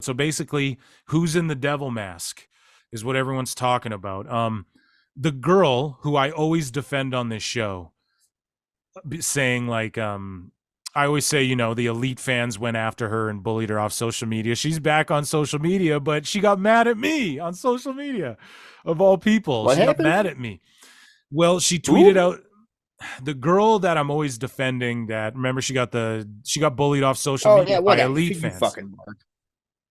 So basically, who's in the devil mask is what everyone's talking about. The girl who I always defend on this show, saying like, I always say, the elite fans went after her and bullied her off social media. She's back on social media, but she got mad at me on social media, of all people. What She got happened? mad at me. Well, she tweeted Who? out, the girl that I'm always defending, that, remember, she got bullied off social Oh media yeah, by whatever. elite You fans, fucking mark.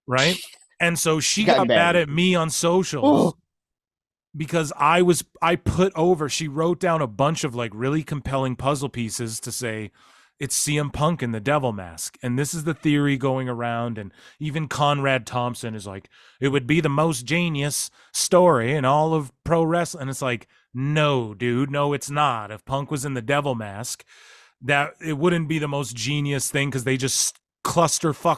right? And so she Got got mad mad at at you. me on socials Oh, because she wrote down a bunch of like really compelling puzzle pieces to say it's CM Punk in the devil mask. And this is the theory going around. And even Conrad Thompson is like, it would be the most genius story in all of pro wrestling. And it's like, no, dude, no, it's not. If Punk was in the devil mask, that it wouldn't be the most genius thing, because they just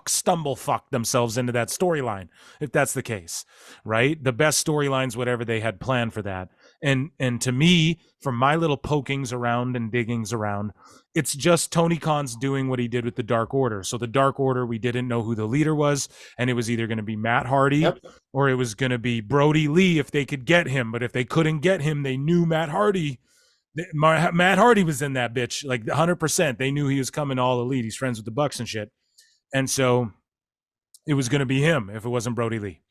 stumble fuck themselves into that storyline if that's the case, right? The best storylines, whatever they had planned for that. And to me, from my little pokings around and diggings around, it's just Tony Khan's doing what he did with the Dark Order. So the Dark Order, we didn't know who the leader was, and it was either going to be Matt Hardy yep. or it was going to be Brody Lee if they could get him. But if they couldn't get him, they knew Matt Hardy was in that bitch, like 100%. They knew he was coming all elite. He's friends with the Bucks and shit. And so it was going to be him if it wasn't Brody Lee.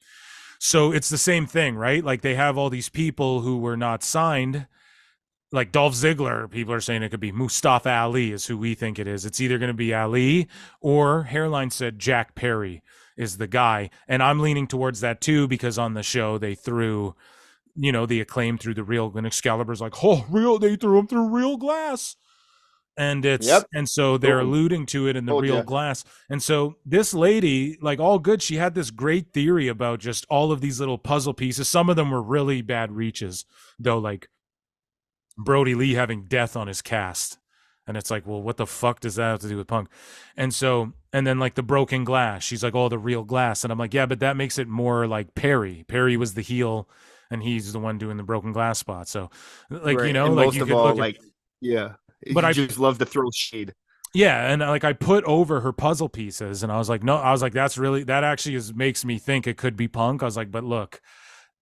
So it's the same thing, right? Like they have all these people who were not signed, like Dolph Ziggler. People are saying it could be Mustafa Ali is who we think it is. It's either going to be Ali, or Hairline said Jack Perry is the guy. And I'm leaning towards that too, because on the show they threw, the Acclaim through the real, and Excalibur's like, oh, they threw him through real glass. Yep. And so they're Boom. alluding to it in the Told real you. glass. And so this lady, like, all good, she had this great theory about just all of these little puzzle pieces. Some of them were really bad reaches, though, like Brody Lee having death on his cast. And it's like, well, what the fuck does that have to do with Punk? And so, and then like the broken glass, she's like, oh, the real glass. And I'm like, yeah, but that makes it more like Perry. Perry was the heel and he's the one doing the broken glass spot. So like, Right. And like most you of could all, look at, like, yeah, but you just love to throw shade. yeah, and like I put over her puzzle pieces, and I was like, no, I was like, that actually makes me think it could be Punk. I was like, but look,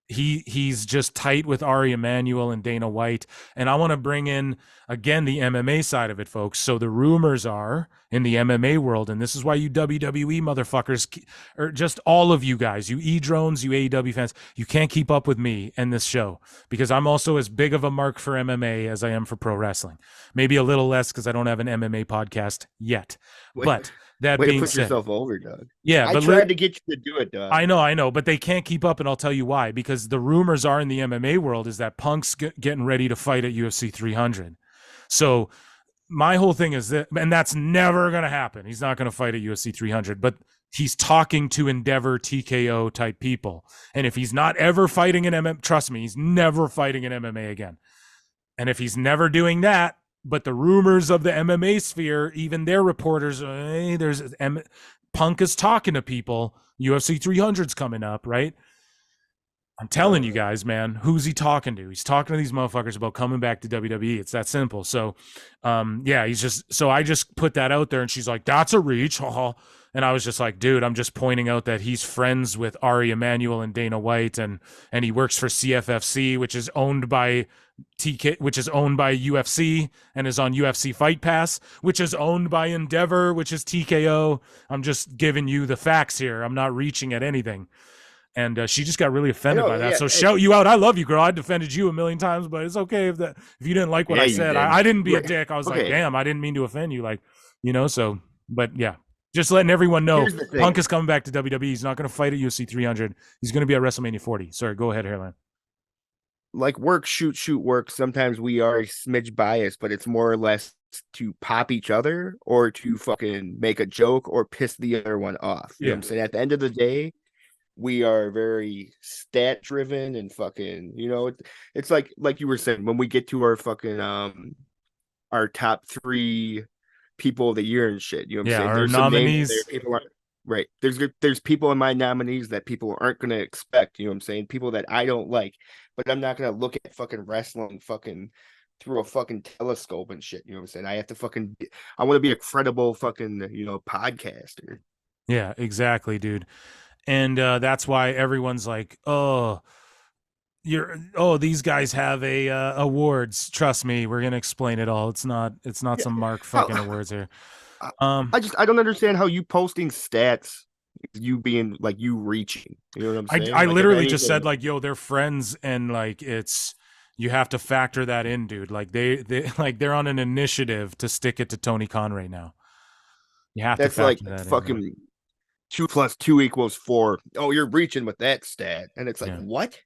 he's just tight with Ari Emanuel and Dana White. And I want to bring in again the MMA side of it, folks. So the rumors are in the MMA world, and this is why you WWE motherfuckers, or just all of you guys, you E-drones, you AEW fans, you can't keep up with me and this show, because I'm also as big of a mark for MMA as I am for pro wrestling. Maybe a little less because I don't have an MMA podcast yet. Way, But that way to being put said, yourself over, Doug. yeah, I but tried to get you to do it, Doug. I know, but they can't keep up, and I'll tell you why. Because the rumors are in the MMA world is that Punk's getting ready to fight at UFC 300. So my whole thing is that, and that's never going to happen. He's not going to fight at UFC 300, but he's talking to Endeavor TKO type people. And if he's not ever fighting in MMA, trust me, he's never fighting in MMA again. And if he's never doing that, but the rumors of the MMA sphere, even their reporters, hey, Punk is talking to people. UFC 300's coming up, right? I'm telling you guys, man, who's he talking to? He's talking to these motherfuckers about coming back to WWE. It's that simple. So, yeah, I just put that out there, and she's like, that's a reach. And I was just like, dude, I'm just pointing out that he's friends with Ari Emanuel and Dana White, and he works for CFFC, which is owned by UFC and is on UFC Fight Pass, which is owned by Endeavor, which is TKO. I'm just giving you the facts here. I'm not reaching at anything. And she just got really I offended know, by that. yeah, So shout you out. I love you, girl. I defended you a million times, but it's okay if you didn't like what yeah, I you said. did. I didn't be a Right. dick. I was like, Okay, damn, I didn't mean to offend you. Like, so, but yeah, just letting everyone know here's the Punk thing. is coming back to WWE. He's not going to fight at UFC 300. He's going to be at WrestleMania 40. Sorry, go ahead, Hairline. Like work, shoot, work. Sometimes we are a smidge biased, but it's more or less to pop each other or to fucking make a joke or piss the other one off. You know what Yeah. I'm saying? At the end of the day, we are very stat driven and fucking, it's like you were saying, when we get to our fucking our top three people of the year and shit, you know what I'm Yeah. saying? Our There's some names there nominees. people aren't right. There's people in my nominees that people aren't gonna expect, you know what I'm saying? People that I don't like, but I'm not gonna look at fucking wrestling fucking through a fucking telescope and shit. You know what I'm saying? I want to be a credible fucking, podcaster. Yeah, exactly, dude. and that's why everyone's like, oh, these guys have a awards. Trust me, we're gonna explain it all. It's not Yeah. some Mark How fucking awards here. I Um, I don't understand how you posting stats, you being like you reaching. You know what I'm I saying? I Like if literally just said anything, like, yo, they're friends, and like it's you have to factor that in, dude. Like they like they're on an initiative to stick it to Tony Khan right now. You have to that's like factor that in, man. fucking 2 + 2 = 4. Oh, you're reaching with that stat, and it's like Yeah. what?